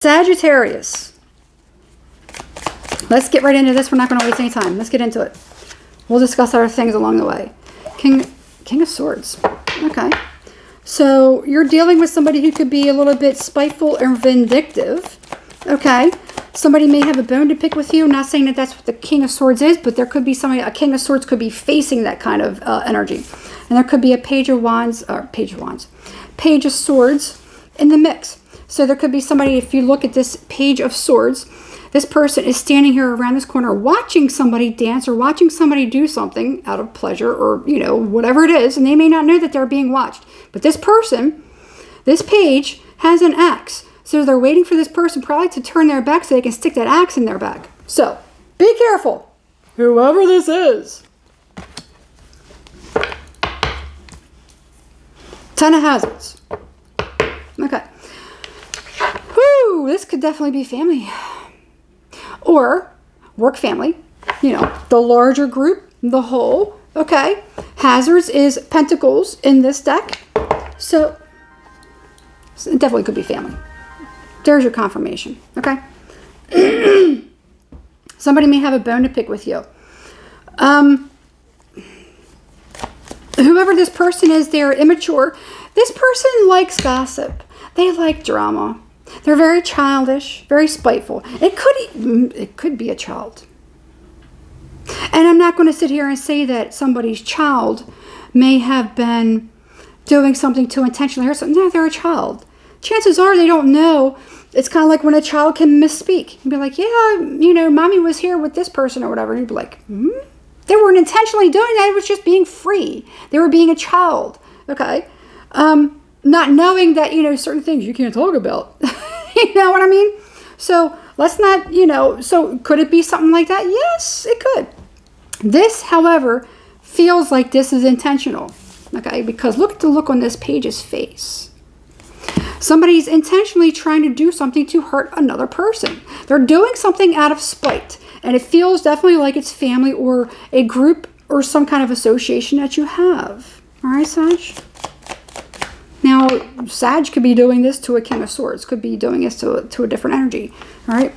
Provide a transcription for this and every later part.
Sagittarius. Let's get right into this. We're not going to waste any time. Let's get into it. We'll discuss other things along the way. King of Swords. Okay. So you're dealing with somebody who could be a little bit spiteful and vindictive. Okay. Somebody may have a bone to pick with you. I'm not saying that that's what the King of Swords is, but there could be somebody, a King of Swords could be facing that kind of energy. And there could be a Page of Swords in the mix. So there could be somebody, if you look at this Page of Swords, this person is standing here around this corner watching somebody dance or watching somebody do something out of pleasure or, you know, whatever it is. And they may not know that they're being watched. But this person, this page, has an axe. So they're waiting for this person probably to turn their back so they can stick that axe in their back. So be careful, whoever this is. 10 of Hazards. Okay. Whew, this could definitely be family. Or work family. You know, the larger group, the whole. Okay. Hazards is Pentacles in this deck. So it definitely could be family. There's your confirmation. Okay. Somebody may have a bone to pick with you. Whoever this person is, they're immature. This person likes gossip. They like drama. They're very childish, very spiteful. It could be a child. And I'm not going to sit here and say that somebody's child may have been doing something to intentionally hurt something. No, they're a child. Chances are they don't know. It's kind of like when a child can misspeak and be like, yeah, you know, mommy was here with this person or whatever. And you'd be like, They weren't intentionally doing that. It was just being free. They were being a child. Okay. Not knowing that, you know, certain things you can't talk about. You know what I mean? So let's not, you know, so could it be something like that? Yes, it could. This, however, feels like this is intentional. Okay. Because look at the look on this page's face. Somebody's intentionally trying to do something to hurt another person. They're doing something out of spite. And it feels definitely like it's family or a group or some kind of association that you have. All right, Sag? Now, Sag could be doing this to a King of Swords. Could be doing this to a different energy. All right?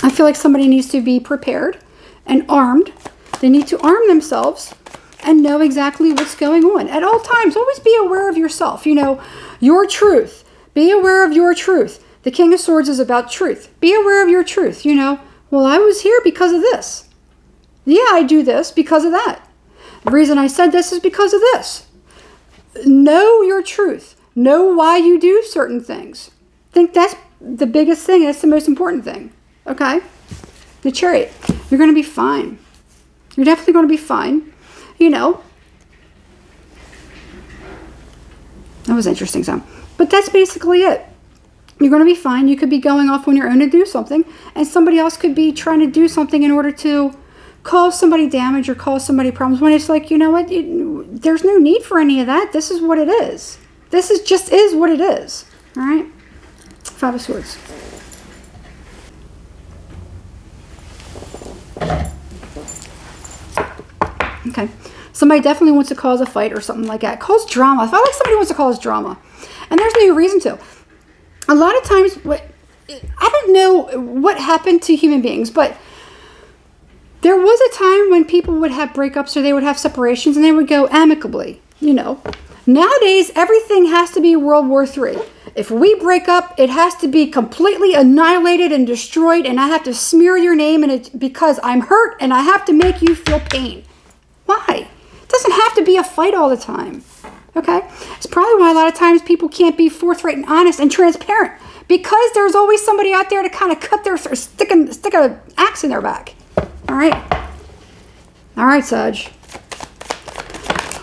I feel like somebody needs to be prepared and armed. They need to arm themselves and know exactly what's going on. At all times, always be aware of yourself. You know, your truth. Be aware of your truth. The King of Swords is about truth. Be aware of your truth. You know, well, I was here because of this. Yeah, I do this because of that. The reason I said this is because of this. Know your truth. Know why you do certain things. I think that's the biggest thing. That's the most important thing. Okay? The Chariot. You're going to be fine. You're definitely going to be fine. You know. That was interesting, Sam. But that's basically it. You're going to be fine. You could be going off on your own to do something. And somebody else could be trying to do something in order to cause somebody damage or cause somebody problems. When it's like, you know what? There's no need for any of that. This is what it is. This is just is what it is. All right? 5 of Swords. Okay. Somebody definitely wants to cause a fight or something like that. Cause drama. I feel like somebody wants to cause drama. And there's no reason to. A lot of times, I don't know what happened to human beings, but there was a time when people would have breakups or they would have separations and they would go amicably, you know. Nowadays, everything has to be World War III. If we break up, it has to be completely annihilated and destroyed, and I have to smear your name in it because I'm hurt and I have to make you feel pain. Why? It doesn't have to be a fight all the time. Okay? It's probably why a lot of times people can't be forthright and honest and transparent, because there's always somebody out there to kind of cut their throat, stick an axe in their back. All right? All right, Sag.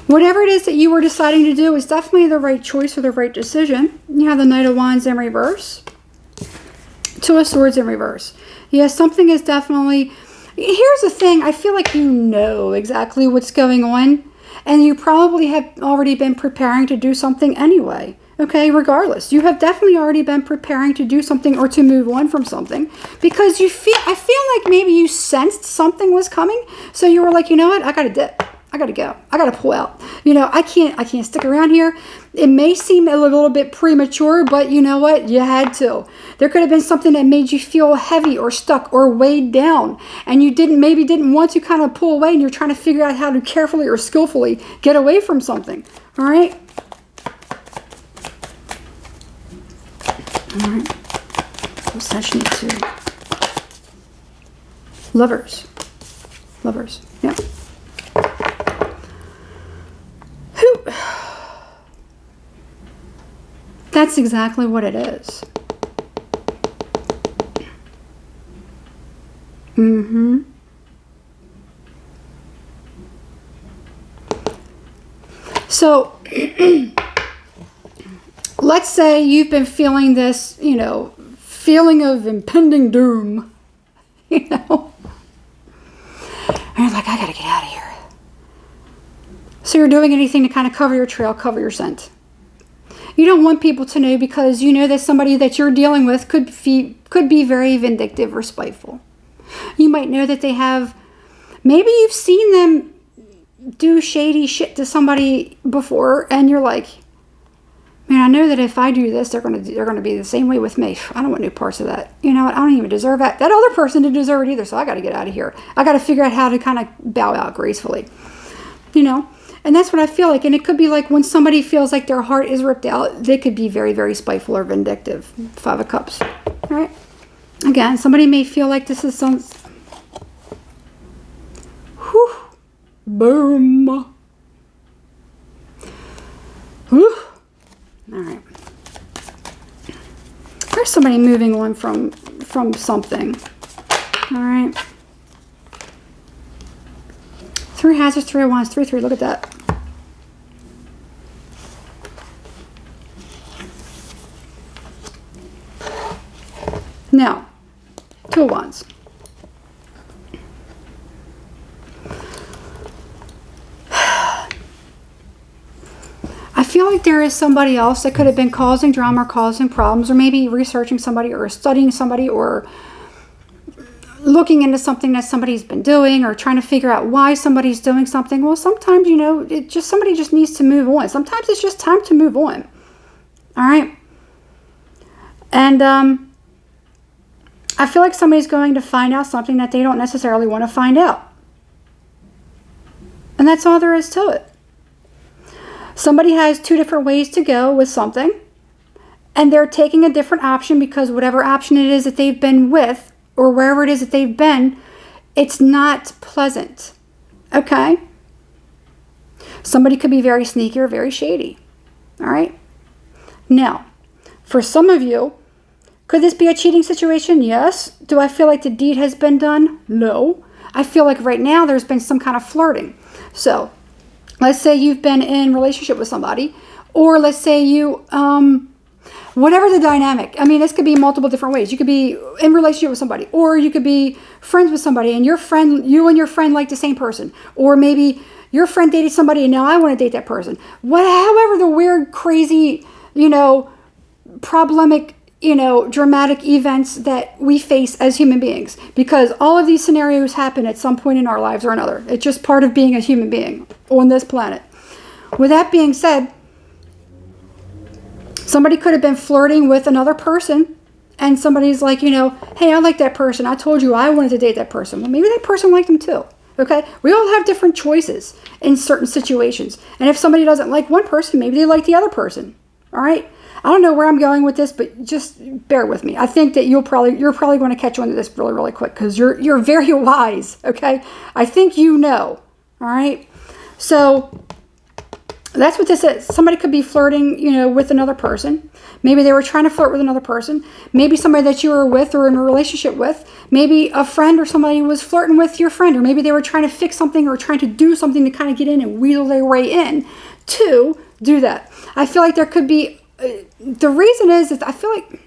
Whatever it is that you were deciding to do is definitely the right choice or the right decision. You have the Knight of Wands in reverse. 2 of Swords in reverse. Yes, something is definitely... Here's the thing. I feel like you know exactly what's going on. And you probably have already been preparing to do something anyway. Okay, regardless. You have definitely already been preparing to do something or to move on from something. Because I feel like maybe you sensed something was coming. So you were like, you know what? I got to dip. I got to go. I got to pull out. I can't stick around here. It may seem a little bit premature, but you know what? You had to. There could have been something that made you feel heavy or stuck or weighed down, and you maybe didn't want to kind of pull away, and you're trying to figure out how to carefully or skillfully get away from something. All right? All right. Session 2. Lovers. Yeah. That's exactly what it is. So, let's say you've been feeling this, feeling of impending doom, And you're like, I gotta get out of here. So you're doing anything to kind of cover your trail, cover your scent. You don't want people to know because you know that somebody that you're dealing with could be very vindictive or spiteful. You might know that they have, maybe you've seen them do shady shit to somebody before, and you're like, man, I know that if I do this, they're gonna be the same way with me. I don't want no parts of that. You know what? I don't even deserve that. That other person didn't deserve it either, so I got to get out of here. I got to figure out how to kind of bow out gracefully. And that's what I feel like. And it could be like when somebody feels like their heart is ripped out, they could be very, very spiteful or vindictive. 5 of Cups. All right. Again, somebody may feel like this is some... Whew. Boom. Whew. All right. There's somebody moving on from something. All right. 3 hazards, 3 of wands, 3. Look at that. Now, 2 of wands. I feel like there is somebody else that could have been causing drama or causing problems, or maybe researching somebody or studying somebody or looking into something that somebody's been doing or trying to figure out why somebody's doing something. Well, sometimes, somebody just needs to move on. Sometimes it's just time to move on. All right. And I feel like somebody's going to find out something that they don't necessarily want to find out. And that's all there is to it. Somebody has 2 different ways to go with something, and they're taking a different option because whatever option it is that they've been with, or wherever it is that they've been, it's not pleasant. Okay? Somebody could be very sneaky or very shady. All right? Now, for some of you, could this be a cheating situation? Yes. Do I feel like the deed has been done? No. I feel like right now there's been some kind of flirting. So, let's say you've been in relationship with somebody, or let's say you... whatever the dynamic. I mean, this could be multiple different ways. You could be in relationship with somebody, or you could be friends with somebody, and you and your friend like the same person, or maybe your friend dated somebody, and now I want to date that person. However, the weird, crazy, problematic, dramatic events that we face as human beings, because all of these scenarios happen at some point in our lives or another. It's just part of being a human being on this planet. With that being said, somebody could have been flirting with another person, and somebody's like, hey, I like that person. I told you I wanted to date that person. Well, maybe that person liked him too. Okay? We all have different choices in certain situations. And if somebody doesn't like one person, maybe they like the other person. All right? I don't know where I'm going with this, but just bear with me. I think that you're probably going to catch on to this really, really quick because you're very wise. Okay? I think you know. All right? So that's what this is. Somebody could be flirting, with another person. Maybe they were trying to flirt with another person. Maybe somebody that you were with or in a relationship with. Maybe a friend or somebody was flirting with your friend. Or maybe they were trying to fix something or trying to do something to kind of get in and wheedle their way in to do that. I feel like there could be... the reason is I feel like...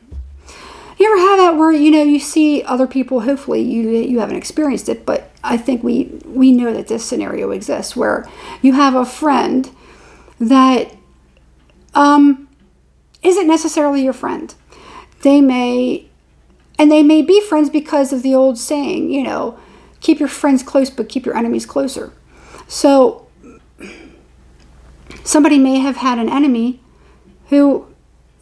You ever have that where, you see other people, hopefully you haven't experienced it, but I think we know that this scenario exists where you have a friend that isn't necessarily your friend. They may be friends because of the old saying, keep your friends close, but keep your enemies closer. So somebody may have had an enemy who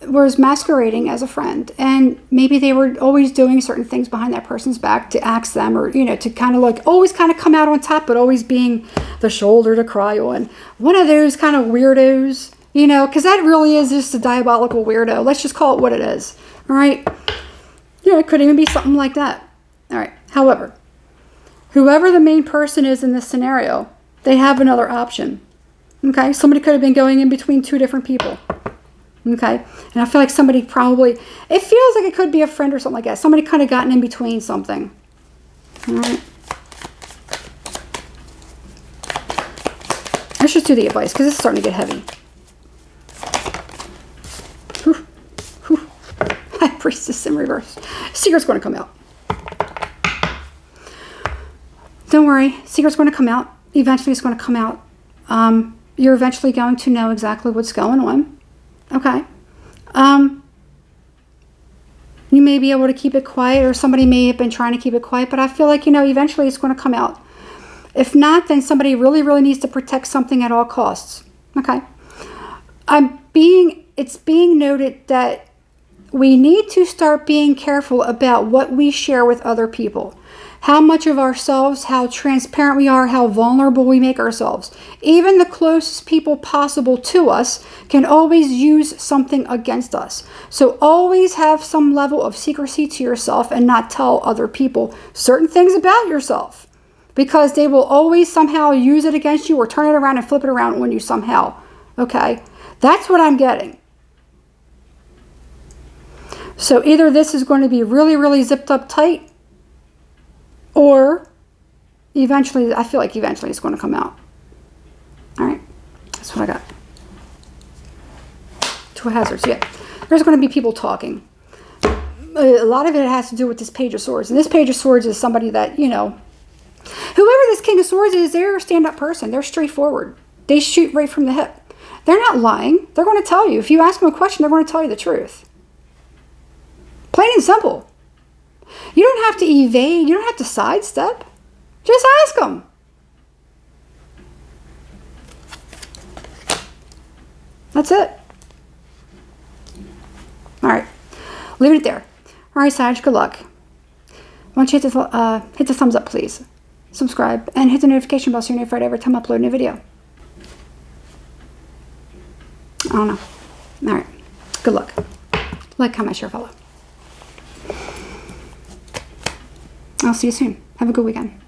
was masquerading as a friend, and maybe they were always doing certain things behind that person's back to axe them, or, you know, to kind of like always kind of come out on top, but always being the shoulder to cry on. One of those kind of weirdos, you know, because that really is just a diabolical weirdo. Let's just call it what it is. All right. You know, it could even be something like that. All right. However, whoever the main person is in this scenario, they have another option. Okay. Somebody could have been going in between two different people. Okay. And I feel like somebody probably, it feels like it could be a friend or something like that. Somebody kind of gotten in between something. All right. Let's just do the advice because it's starting to get heavy. Whew. Whew. High Priestess in reverse. Secret's going to come out. Don't worry. Secret's going to come out. Eventually it's going to come out. You're eventually going to know exactly what's going on. Okay. You may be able to keep it quiet, or somebody may have been trying to keep it quiet, but I feel like, you know, eventually it's going to come out. If not, then somebody really, really needs to protect something at all costs. Okay. It's being noted that we need to start being careful about what we share with other people. How much of ourselves, how transparent we are, how vulnerable we make ourselves. Even the closest people possible to us can always use something against us. So always have some level of secrecy to yourself and not tell other people certain things about yourself, because they will always somehow use it against you or turn it around and flip it around on you somehow. Okay? That's what I'm getting. So either this is going to be really, really zipped up tight, or eventually, I feel like eventually it's going to come out. All right. That's what I got. Two hazards. Yeah. There's going to be people talking. A lot of it has to do with this Page of Swords. And this Page of Swords is somebody that, you know, whoever this King of Swords is, they're a stand-up person. They're straightforward. They shoot right from the hip. They're not lying. They're going to tell you. If you ask them a question, they're going to tell you the truth. Plain and simple. You don't have to evade. You don't have to sidestep. Just ask them. That's it. All right. Leave it there. All right, Sag, good luck. Why don't you hit the thumbs up, please. Subscribe, and hit the notification bell so you're notified every time I upload a new video. I don't know. All right. Good luck. Like, comment, share, follow. I'll see you soon. Have a good weekend.